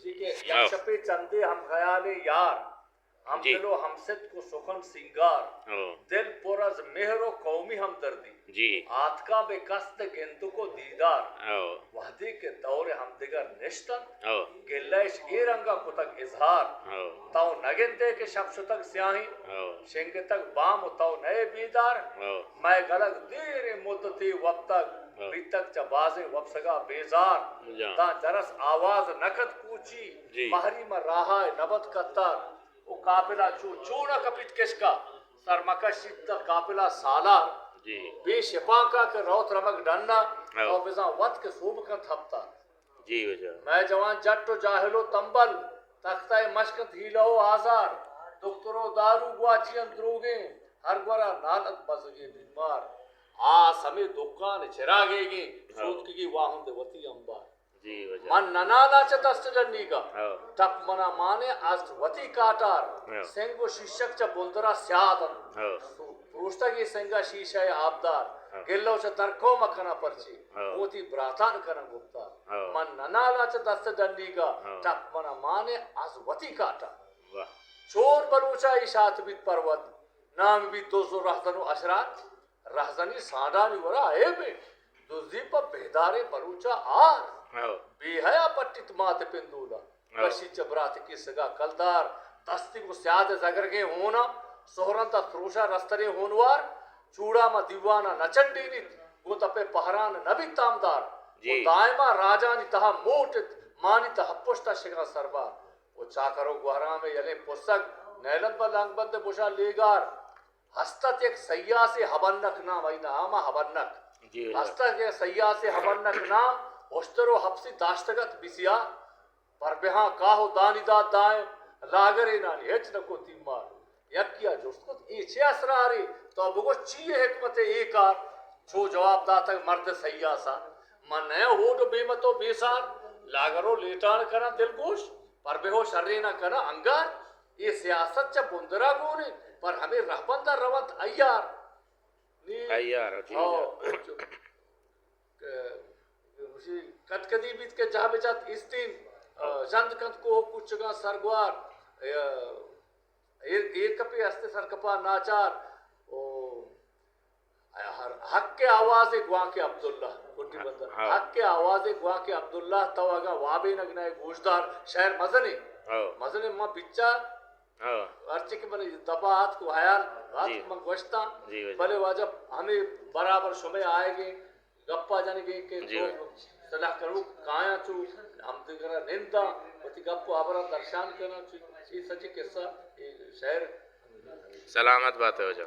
اسی کے یک شپے چندے ہم خیال یار ہم دلو ہم صد کو سخن سنگار دل پر از مہر و قومی ہمدردی آتکا بے قصد گندو کو دیدار وحدی کے دور ہم دیگر نشتن گلش ای رنگا کتک اظہار تاؤ نگن دے کے شب شتک سیاہی شنگ تک بام تاؤ نئے بیدار میں گلگ دیر مدتی وقتک بیتک چباز وپسگا بیزار تا جرس آواز نکت کوچی مہری میں راہا نبت کتار وہ قافلہ چونا کپیت کش کا سرمکش تا قافلہ سالار بے شپاں کا کہ روت رمک ڈننا تو بزاں وقت کے صوب کا تھپتا میں جوان جٹ و جاہل و تنبل تختہ مشکت ہیلہ و آزار دکتر و دارو گواچی اندروگیں ہر گورا نالت بزگی بیمار آس ہمیں دکان چراغے گی سود کی واہن دے وطی امبار من ننالا چا دست جنی کا ٹپ منا مانے از وطی کاتار سنگو شیشک چا بندرا سیادن پروشتا کی سنگا شیشہ آبدار گلو چا درکو مکنا پرچی موتی براتان کرن گفتا من ننالا چا دست جنی کا ٹپ منا مانے از وطی کاتار چور بلوچا اشات بیت پرود نام بھی دوزو رہزن و اشرات رہزنی ساندانی ورا اے بے دوزی پا بہدارے بلوچا آر بی حیا پٹیت مات پندولا کشی چبرات کی سگا کلدار دستی کو سیاد زگر گے ہونا سہرن تا تروشا رسترے ہونوار چوڑا ما دیوانا نچنڈی نیت گو تپے پہران نبی تامدار وہ دائما راجانی تہا موٹت مانی تہا پشتا شگا سربار وہ چاکرو گوہران میں یلیں پسک نیلن با لنگ بند بوشا لیگار ہستت ایک سیاہ سے حبنک نام اینا آما حبنک ہستت ایک سیاہ سے حبنک نام اشتر و حبسی داشتگت بسیا پر بہاں کاہو دانی داد دائیں لاگرے نانی ہچ نکو تیمار یک کیا جوست کت ایچے اسراری تو بگو چیئے حکمت ایکار چھو جواب داتا مرد سیاسا من نئے ہوڈ بیمتو بیسار لاگرو لیٹان کنا دل گوش پر بہو شرینا کنا انگار یہ سیاست چا بندرا گونے پر ہمیں رہبندہ روت ایار ایار کت کدی بیت کے جہاں بچات استین جند کت کو کچھ چگا سرگوار ایک کپی ہستے سرکپا ناچار حق کے آواز گواں کے عبداللہ حق کے آواز گواں کے عبداللہ تو اگا وابے نگنائے گوشدار شہر مزنے ماں بچا ارچے کے بنے دباعت کو حیال رات کو منگوشتا بلے واجب ہمیں برابر شمع آئے گے گپا جانے گے کہ صلاح کرو کایا چو ہم دیکھنا نندا وتی گپو آبرا درشان کرنا چو یہ سچی قصہ شہر سلامت بات ہے ہو جاؤ